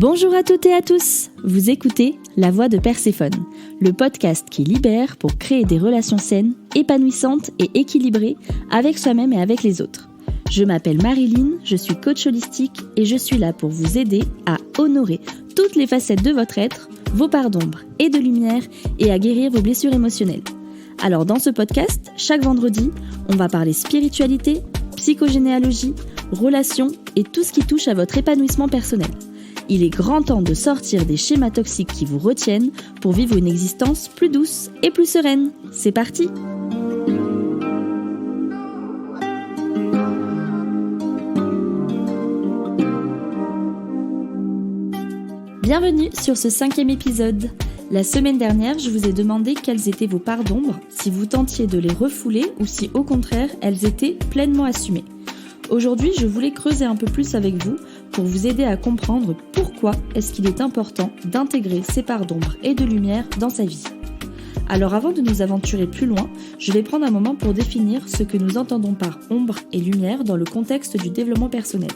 Bonjour à toutes et à tous, vous écoutez La Voix de Perséphone, le podcast qui libère pour créer des relations saines, épanouissantes et équilibrées avec soi-même et avec les autres. Je m'appelle Marilyn, je suis coach holistique et je suis là pour vous aider à honorer toutes les facettes de votre être, vos parts d'ombre et de lumière et à guérir vos blessures émotionnelles. Alors dans ce podcast, chaque vendredi, on va parler spiritualité, psychogénéalogie, relations et tout ce qui touche à votre épanouissement personnel. Il est grand temps de sortir des schémas toxiques qui vous retiennent pour vivre une existence plus douce et plus sereine. C'est parti! Bienvenue sur ce 5e épisode. La semaine dernière, je vous ai demandé quelles étaient vos parts d'ombre, si vous tentiez de les refouler ou si au contraire, elles étaient pleinement assumées. Aujourd'hui, je voulais creuser un peu plus avec vous pour vous aider à comprendre pourquoi est-ce qu'il est important d'intégrer ces parts d'ombre et de lumière dans sa vie. Alors avant de nous aventurer plus loin, je vais prendre un moment pour définir ce que nous entendons par ombre et lumière dans le contexte du développement personnel.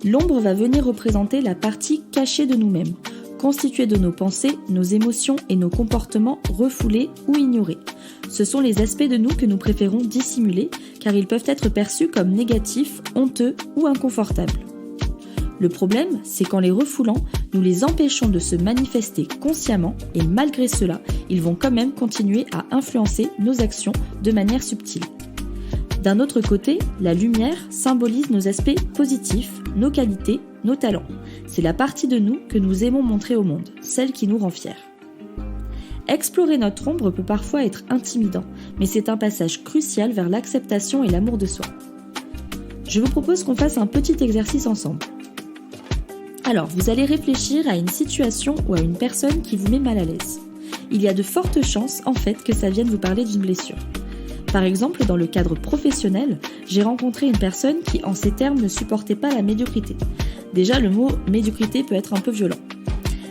L'ombre va venir représenter la partie cachée de nous-mêmes, constituée de nos pensées, nos émotions et nos comportements refoulés ou ignorés. Ce sont les aspects de nous que nous préférons dissimuler car ils peuvent être perçus comme négatifs, honteux ou inconfortables. Le problème, c'est qu'en les refoulant, nous les empêchons de se manifester consciemment et malgré cela, ils vont quand même continuer à influencer nos actions de manière subtile. D'un autre côté, la lumière symbolise nos aspects positifs, nos qualités, nos talents. C'est la partie de nous que nous aimons montrer au monde, celle qui nous rend fiers. Explorer notre ombre peut parfois être intimidant, mais c'est un passage crucial vers l'acceptation et l'amour de soi. Je vous propose qu'on fasse un petit exercice ensemble. Alors, vous allez réfléchir à une situation ou à une personne qui vous met mal à l'aise. Il y a de fortes chances, en fait, que ça vienne vous parler d'une blessure. Par exemple, dans le cadre professionnel, j'ai rencontré une personne qui, en ces termes, ne supportait pas la médiocrité. Déjà, le mot médiocrité peut être un peu violent.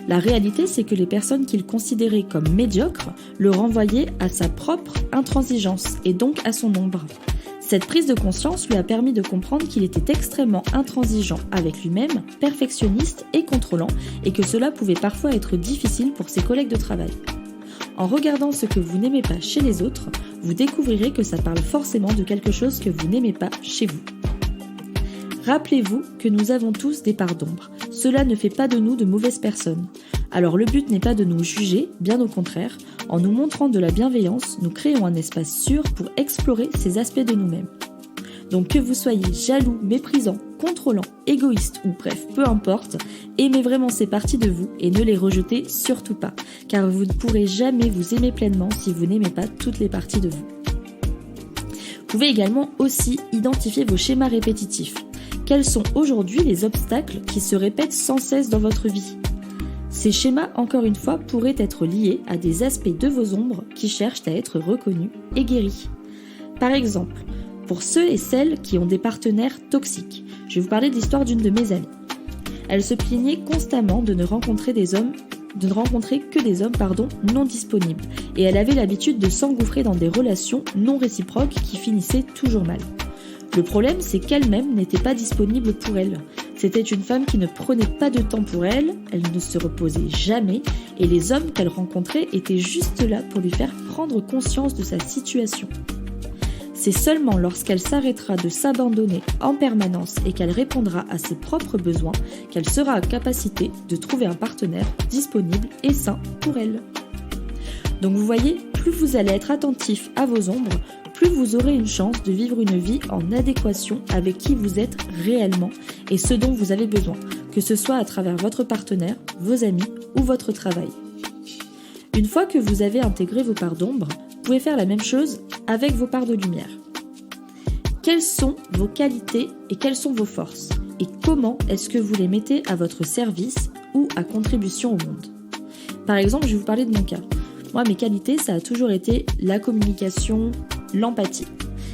La réalité, c'est que les personnes qu'il considérait comme médiocres le renvoyaient à sa propre intransigeance et donc à son ombre. Cette prise de conscience lui a permis de comprendre qu'il était extrêmement intransigeant avec lui-même, perfectionniste et contrôlant, et que cela pouvait parfois être difficile pour ses collègues de travail. En regardant ce que vous n'aimez pas chez les autres, vous découvrirez que ça parle forcément de quelque chose que vous n'aimez pas chez vous. Rappelez-vous que nous avons tous des parts d'ombre. Cela ne fait pas de nous de mauvaises personnes. Alors le but n'est pas de nous juger, bien au contraire. En nous montrant de la bienveillance, nous créons un espace sûr pour explorer ces aspects de nous-mêmes. Donc que vous soyez jaloux, méprisant, contrôlant, égoïste ou bref, peu importe, aimez vraiment ces parties de vous et ne les rejetez surtout pas, car vous ne pourrez jamais vous aimer pleinement si vous n'aimez pas toutes les parties de vous. Vous pouvez également aussi identifier vos schémas répétitifs. Quels sont aujourd'hui les obstacles qui se répètent sans cesse dans votre vie ? Ces schémas, encore une fois, pourraient être liés à des aspects de vos ombres qui cherchent à être reconnus et guéris. Par exemple, pour ceux et celles qui ont des partenaires toxiques, je vais vous parler de l'histoire d'une de mes amies. Elle se plaignait constamment de ne rencontrer que des hommes non disponibles, et elle avait l'habitude de s'engouffrer dans des relations non réciproques qui finissaient toujours mal. Le problème, c'est qu'elle-même n'était pas disponible pour elle. C'était une femme qui ne prenait pas de temps pour elle, elle ne se reposait jamais, et les hommes qu'elle rencontrait étaient juste là pour lui faire prendre conscience de sa situation. C'est seulement lorsqu'elle s'arrêtera de s'abandonner en permanence et qu'elle répondra à ses propres besoins qu'elle sera en capacité de trouver un partenaire disponible et sain pour elle. Donc vous voyez, plus vous allez être attentif à vos ombres, plus vous aurez une chance de vivre une vie en adéquation avec qui vous êtes réellement et ce dont vous avez besoin, que ce soit à travers votre partenaire, vos amis ou votre travail. Une fois que vous avez intégré vos parts d'ombre, vous pouvez faire la même chose avec vos parts de lumière. Quelles sont vos qualités et quelles sont vos forces ? Et comment est-ce que vous les mettez à votre service ou à contribution au monde ? Par exemple, je vais vous parler de mon cas. Moi, mes qualités, ça a toujours été la communication, l'empathie.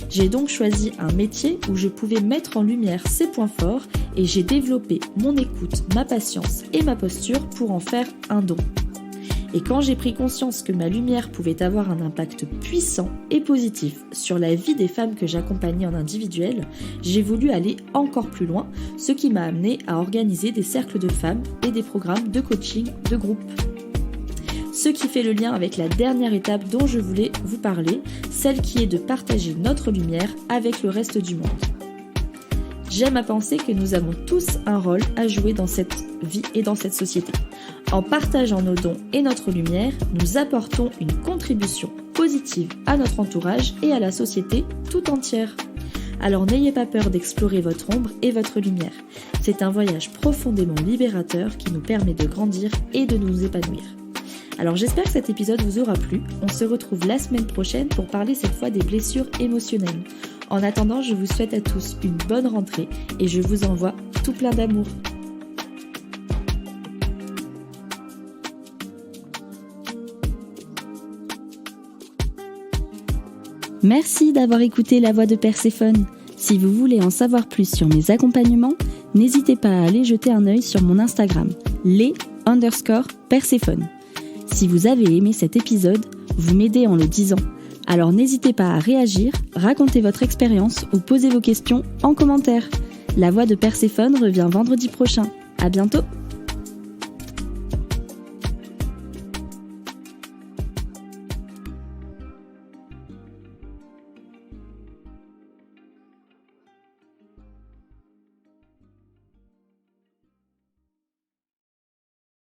J'ai donc choisi un métier où je pouvais mettre en lumière ces points forts et j'ai développé mon écoute, ma patience et ma posture pour en faire un don. Et quand j'ai pris conscience que ma lumière pouvait avoir un impact puissant et positif sur la vie des femmes que j'accompagnais en individuel, j'ai voulu aller encore plus loin, ce qui m'a amené à organiser des cercles de femmes et des programmes de coaching de groupe. Ce qui fait le lien avec la dernière étape dont je voulais vous parler, celle qui est de partager notre lumière avec le reste du monde. J'aime à penser que nous avons tous un rôle à jouer dans cette vie et dans cette société. En partageant nos dons et notre lumière, nous apportons une contribution positive à notre entourage et à la société tout entière. Alors n'ayez pas peur d'explorer votre ombre et votre lumière. C'est un voyage profondément libérateur qui nous permet de grandir et de nous épanouir. Alors j'espère que cet épisode vous aura plu. On se retrouve la semaine prochaine pour parler cette fois des blessures émotionnelles. En attendant, je vous souhaite à tous une bonne rentrée et je vous envoie tout plein d'amour. Merci d'avoir écouté La Voix de Perséphone. Si vous voulez en savoir plus sur mes accompagnements, n'hésitez pas à aller jeter un œil sur mon Instagram, les_Perséphone. Si vous avez aimé cet épisode, vous m'aidez en le disant. Alors n'hésitez pas à réagir, raconter votre expérience ou poser vos questions en commentaire. La Voix de Perséphone revient vendredi prochain. À bientôt!